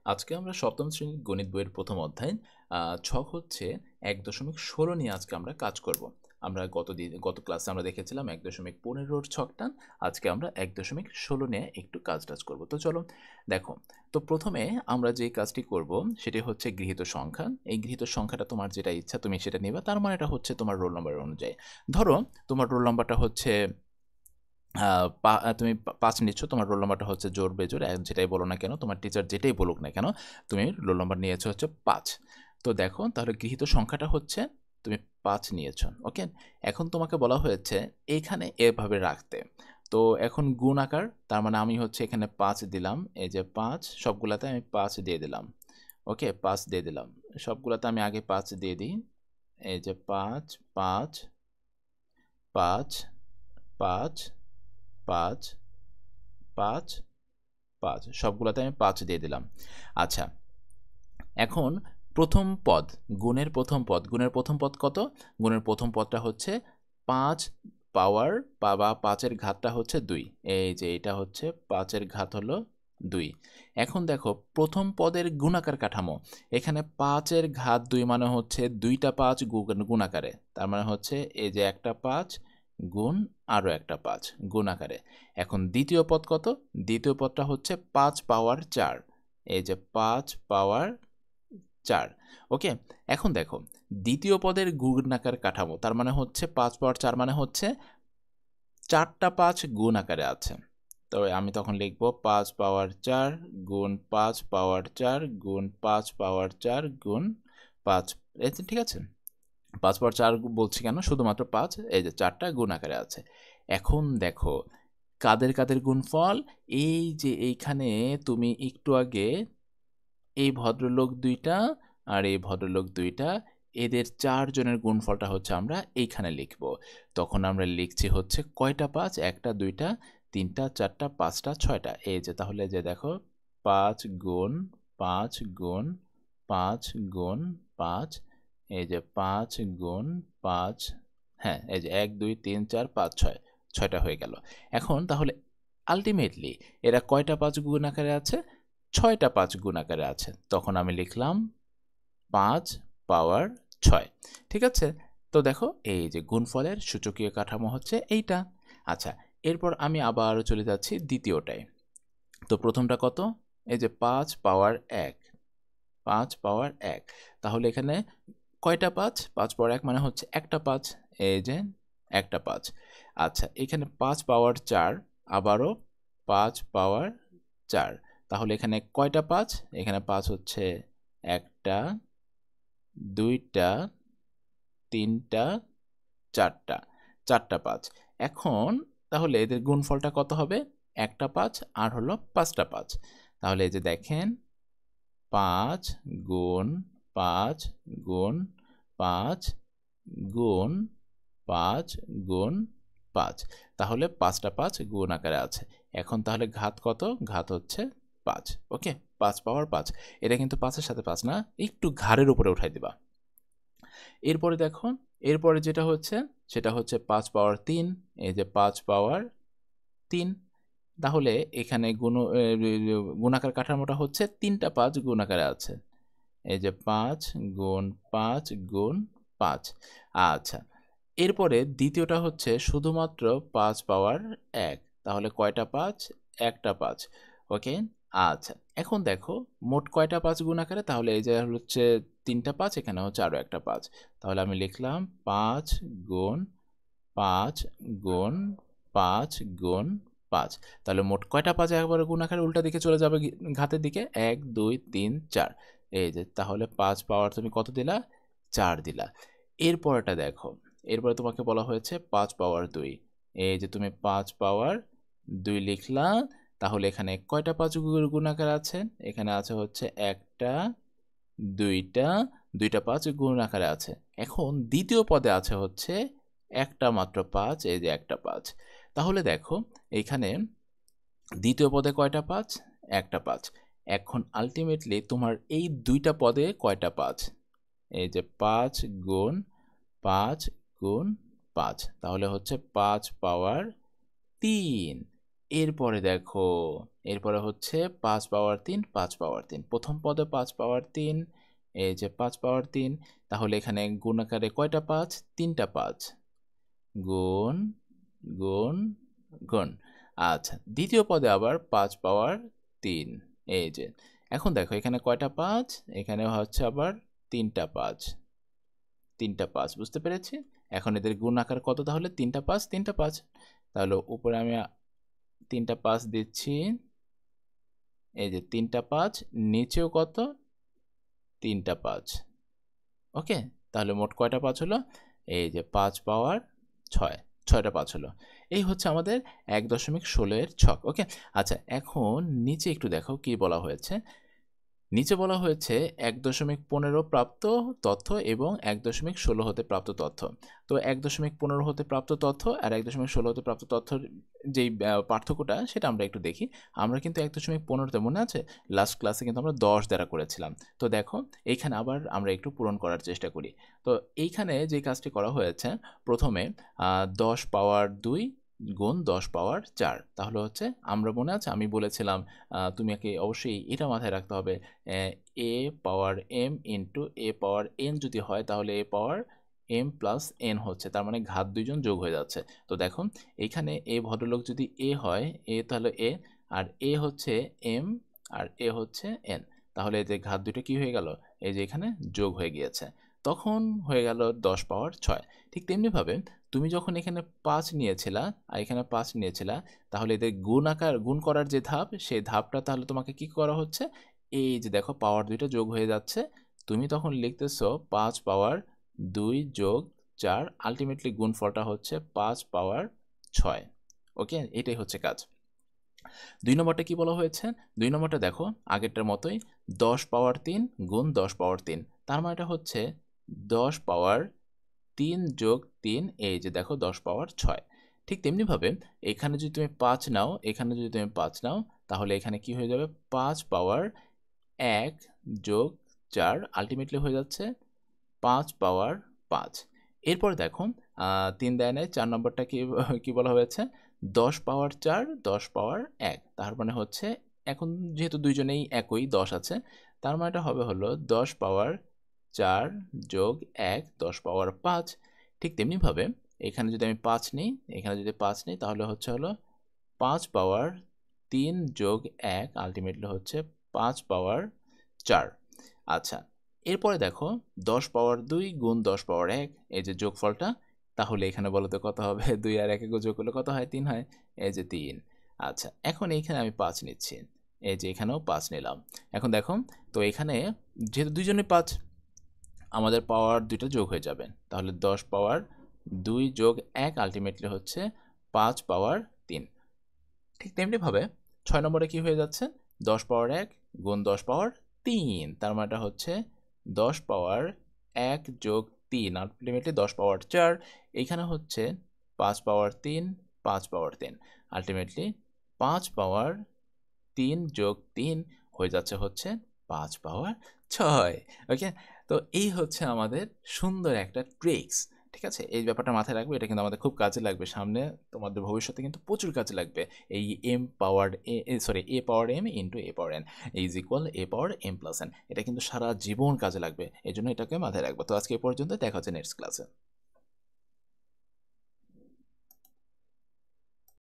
আজকে আমরা সপ্তম শ্রেণীর গণিত বইয়ের প্রথম অধ্যায় ছক হচ্ছে ১.১৬ নিয়ে আজকে আমরা কাজ করব। আমরা গত ক্লাসে আমরা দেখেছিলাম ১.১৫ ছকটা। আজকে আমরা ১.১৬ নিয়ে একটু কাজ করব। তো চলো দেখো। তো প্রথমে আমরা যে কাজটি করব সেটি হচ্ছে গৃহীত সংখ্যা। এই গৃহীত সংখ্যাটা তোমার যেটা ইচ্ছা তুমি সেটা নিবা। তার মানে এটা হচ্ছে তোমার রোল নম্বর অনুযায়ী। ধরো তোমার রোল নম্বরটা হচ্ছে তুমি ৫ নিচ্ছ, তোমার রোল নাম্বারটা হচ্ছে জোড়-বেজোড় যেটাই বলো না কেন, তোমার টিচার যেটাই বলুক না কেন, তুমি রোল নাম্বার নিয়েছো হচ্ছে ৫। তো দেখো তাহলে গৃহীত সংখ্যাটা হচ্ছে তুমি ৫ নিয়েছো। ওকে? এখন তোমাকে বলা হয়েছে এইখানে এভাবে রাখতে। তো এখন গুণ আকার, তার মানে আমি হচ্ছে এখানে ৫ দিলাম। এই যে ৫ সবগুলাতে আমি ৫ দিয়ে দিলাম। ওকে? ৫ দিয়ে দিলাম। সবগুলাতে আমি আগে ৫ দিয়ে দিই। এই যে ৫, ৫, ৫, ৫, ৫, ৫, ৫ সবগুলাতে আমি ৫ দিয়ে দিলাম। আচ্ছা, এখন প্রথম পদ, গুণের প্রথম পদ কত? গুণের প্রথম পদটা হচ্ছে ৫ পাওয়ার বা ৫ এর ঘাতটা হচ্ছে ২। এই যে এটা হচ্ছে ৫ এর ঘাত হলো ২। এখন দেখো প্রথম পদের গুণাকার কাঠামো। এখানে ৫ এর ঘাত ২ মানে হচ্ছে ২টা ৫ গুণাকারে। তার মানে হচ্ছে এই যে একটা ৫ গুণ আরও একটা ৫ গুণ আকারে। এখন দ্বিতীয় পদ কত? দ্বিতীয় পদটা হচ্ছে ৫ পাওয়ার ৪। এই যে ৫ পাওয়ার ৪। ওকে? এখন দেখো দ্বিতীয় পদের গুণাকার কাঠামো। তার মানে হচ্ছে ৫ পাওয়ার ৪ মানে হচ্ছে ৪টা ৫ গুণ আকারে আছে। তো আমি তখন লিখব ৫ পাওয়ার ৪ গুণ ৫ পাওয়ার ৪ গুণ ৫ পাওয়ার ৪ গুণ ৫। এই যে ঠিক আছে? ৫ পাওয়ার ৪ বলছি কেন? শুধুমাত্র ৫, এই যে ৪টা গুণ আকারে আছে। এখন দেখো কাদের গুণফল? এই যে এইখানে তুমি একটু আগে এই ভদ্রলোক ২ টা আর এই ভদ্রলোক ২ টা, এদের ৪ জনের গুণফলটা হচ্ছে আমরা এইখানে লিখব। তখন আমরা লিখছি হচ্ছে কয়টা ৫? ১ টা, ২ টা, ৩ টা, ৪ টা, ৫ টা, ৬ টা। এই যে তাহলে যে দেখো ৫ গুণ ৫ গুণ ৫ গুণ ৫, এই যে ৫ গুণ ৫, হ্যাঁ, এই যে ১, ২, ৩, ৪, ৫, ৬, ৬টা হয়ে গেল। এখন তাহলে আল্টিমেটলি এরা কয়টা ৫ গুণ আকারে আছে? ৬টা ৫ গুণ আকারে আছে। তখন আমি লিখলাম ৫ পাওয়ার ৬। ঠিক আছে? তো দেখো এই যে গুণফলের সূচকীয় কাঠামো হচ্ছে এইটা। আচ্ছা, এরপর আমি আবারও চলে যাচ্ছি দ্বিতীয়টায়। তো প্রথমটা কত? এই যে ৫ পাওয়ার ১, ৫ পাওয়ার ১। তাহলে এখানে কয়টা ৫? ৫ পাওয়ার ১ মানে হচ্ছে একটা ৫। এই যে একটা ৫। আচ্ছা, এখানে ৫ পাওয়ার ৪, আবারও ৫ পাওয়ার ৪। তাহলে এখানে কয়টা ৫? এখানে ৫ হচ্ছে ১ টা, ২ টা, ৩ টা, ৪ টা। ৪ টা ৫। এখন তাহলে এদের গুণফলটা কত হবে? একটা ৫ আর হলো ৫ টা ৫। তাহলে এই যে দেখেন ৫ গুণ ৫ গুণ ৫ গুণ ৫ গুণ ৫। তাহলে ৫ টা ৫ গুণ আকারে আছে। এখন তাহলে ঘাত কত? ঘাত হচ্ছে ৫। ওকে? ৫ পাওয়ার ৫। এটা কিন্তু ৫ এর সাথে ৫ না, একটু ঘাড়ের উপরে উঠাই দিবা। এরপরে দেখো, এরপরে যেটা হচ্ছে সেটা হচ্ছে ৫ পাওয়ার ৩। এই যে ৫ পাওয়ার ৩। তাহলে এখানে গুণাকার কাঠামোটা হচ্ছে ৩টা ৫ গুণ আকারে আছে। এই যে ৫ গুণ ৫ গুণ ৫। আচ্ছা, এরপরে দ্বিতীয়টা হচ্ছে শুধুমাত্র ৫ পাওয়ার ১। তাহলে কয়টা ৫? একটা ৫। ওকে? আচ্ছা, এখন দেখো মোট কয়টা ৫ গুণ আকারে? তাহলে এই যে হচ্ছে ৩টা ৫, এখানে হচ্ছে আরও একটা ৫। তাহলে আমি লিখলাম ৫ গুণ ৫ গুণ ৫ গুণ ৫। তাহলে মোট কয়টা ৫ একবারে গুণ আকারে উল্টা দিকে চলে যাবে ঘাতের দিকে? ১, ২, ৩, ৪। এই যে তাহলে ৫ পাওয়ার তুমি কত দিলা? ৪ দিলা। এরপরেরটা দেখো। এরপরে তোমাকে বলা হয়েছে ৫ পাওয়ার ২। এই যে তুমি ৫ পাওয়ার ২ লিখলা। তাহলে এখানে কয়টা ৫ গুণ আকারে আছে? এখানে আছে হচ্ছে ১ টা, ২ টা, ২ টা ৫ গুণ আকারে আছে। এখন দ্বিতীয় পদে আছে হচ্ছে একটা মাত্র ৫, এই যে একটা ৫। তাহলে দেখো এইখানে দ্বিতীয় পদে কয়টা ৫? একটা ৫। এখন আল্টিমেটলি তোমার এই ২টা পদে কয়টা ৫? এই যে ৫ গুণ ৫ গুণ ৫। তাহলে হচ্ছে ৫ পাওয়ার ৩। এরপরে দেখো, এরপরে হচ্ছে 5 পাওয়ার 3, 5 পাওয়ার 3। প্রথম পদে 5 পাওয়ার 3, এই যে 5 পাওয়ার 3, তাহলে এখানে গুণ আকারে কয়টা 5? 3টা 5। গুণ, গুণ, গুণ। আচ্ছা, দ্বিতীয় পদে আবার 5 পাওয়ার 3, এই যে। এখন দেখো এখানে কয়টা 5? এখানে হচ্ছে আবার 3টা 5। 3টা 5, বুঝতে পেরেছি? এখন এদের গুণ আকার কত তাহলে? 3টা 5, 3টা 5। তাহলে উপরে আমি 3টা 5 দিচ্ছি, এই যে 3টা 5, নিচেও কত? 3টা 5। ওকে, তাহলে মোট কয়টা 5 হলো? এই যে 5 পাওয়ার 6, 6টা 5 হলো। এই হচ্ছে আমাদের 1.16 এর ছক। ওকে, আচ্ছা এখন নিচে একটু দেখো কি বলা হয়েছে। নিচে বলা হয়েছে 1.15 প্রাপ্ত তথ্য এবং 1.16 হতে প্রাপ্ত তথ্য। তো 1.15 হতে প্রাপ্ত তথ্য আর 1.16 হতে প্রাপ্ত তথ্যর যেই পার্থক্যটা সেটা আমরা একটু দেখি। আমরা কিন্তু 1.15তে মনে আছে লাস্ট ক্লাসে কিন্তু আমরা 10 দ্বারা করেছিলাম। তো দেখো এইখানে আবার আমরা একটু পূরণ করার চেষ্টা করি। তো এইখানে যে কাজটি করা হয়েছে, প্রথমে 10 পাওয়ার 2 গুণ 10 পাওয়ার 4, তাহলে হচ্ছে আমরা মনে আছে আমি বলেছিলাম তোমাকে অবশ্যই এটা মাথায় রাখতে হবে, এ power M into A power N যদি হয় তাহলে এ পাওয়ার এম প্লাস এন হচ্ছে, তার মানে ঘাত দুইজন যোগ হয়ে যাচ্ছে। তো দেখো এইখানে এ ভদ্রলোক যদি এ হয়, এ তাহলে এ, আর এ হচ্ছে এম আর এ হচ্ছে এন, তাহলে এই যে ঘাত দুইটা কি হয়ে গেল? এই যে এখানে যোগ হয়ে গিয়েছে, তখন হয়ে গেল 10 পাওয়ার 6। ঠিক তেমনিভাবে তুমি যখন এখানে 5 নিয়েছিলা আর এখানে 5 নিয়েছিলা, তাহলে এদের গুণ করার যে ধাপ, সেই ধাপটা তাহলে তোমাকে কি করা হচ্ছে? এই যে দেখো পাওয়ার দুইটা যোগ হয়ে যাচ্ছে, তুমি তখন লিখতেছো 5 পাওয়ার 2 যোগ 4, আলটিমেটলি গুণফলটা হচ্ছে 5 পাওয়ার 6। ওকে, এটাই হচ্ছে কাজ। 2 নম্বরটা কি বলা হয়েছে? 2 নম্বরটা দেখো আগেরটার মতোই 10 পাওয়ার 3 গুণ 10 পাওয়ার 3, তার মানেটা হচ্ছে 10 পাওয়ার 3 যোগ 3, এই যে দেখো 10 পাওয়ার 6। ঠিক তেমনিভাবে এখানে যদি তুমি 5 নাও, এখানে যদি তুমি 5 নাও, তাহলে এখানে কি হয়ে যাবে? 5 পাওয়ার 1 যোগ 4, আলটিমেটলি হয়ে যাচ্ছে 5 পাওয়ার 5। এরপর দেখো 3 দেয় নাই, 4 নম্বরটা কি কি বলা হয়েছে? 10 পাওয়ার 4, 10 পাওয়ার 1, তার মানে হচ্ছে এখন যেহেতু দুইজনেই একই 10 আছে, তার মানেটা হবে হলো 10 পাওয়ার 4 যোগ 1, 10 পাওয়ার 5। ঠিক তেমনিভাবে এখানে যদি আমি 5 নিই, এখানে যদি 5 নিই, তাহলে হচ্ছে হলো 5 পাওয়ার 3 যোগ 1, আলটিমেটলি হচ্ছে 5 পাওয়ার 4। আচ্ছা, এরপরে দেখো 10 পাওয়ার 2 গুণ 10 পাওয়ার 1, এই যে যোগফলটা, তাহলে এখানে বলো তো কত হবে? 2 আর 1 যোগ করলে কত হয়? 3 হয়, এই যে 3। আচ্ছা, এখন এইখানে আমি 5 নিচ্ছি, এই যে এখানেও 5 নিলাম। এখন দেখো, তো এখানে যেহেতু দুইজনে 5, আমাদের পাওয়ার দুইটা যোগ হয়ে যাবে, তাহলে 10 পাওয়ার 2 যোগ 1, আলটিমেটলি হচ্ছে 5 পাওয়ার 3। ঠিক তেমনিভাবে 6 নম্বরে কি হয়ে যাচ্ছে? 10 পাওয়ার 1 গুণ 10 পাওয়ার 3, তার মানেটা হচ্ছে 10 পাওয়ার 1 যোগ 3, আলটিমেটলি 10 পাওয়ার 4। এইখানে হচ্ছে 5 পাওয়ার 3, 5 পাওয়ার 3, আলটিমেটলি 5 পাওয়ার 3 যোগ 3 হয়ে যাচ্ছে হচ্ছে 5 পাওয়ার 6। ওকে, তো এই হচ্ছে আমাদের সুন্দর একটা ট্রিক্স। ঠিক আছে, এই ব্যাপারটা মাথায় রাখবে, এটা কিন্তু আমাদের খুব কাজে লাগবে সামনে, তোমাদের ভবিষ্যতে কিন্তু প্রচুর কাজে লাগবে। এই M powered A power M into A power N is equal A power M plus N, এটা কিন্তু সারা জীবন কাজে লাগবে, এই জন্য এটাকে মাথায় রাখবো। তো আজকে এ পর্যন্ত, দেখা হচ্ছে নেক্সট ক্লাসে।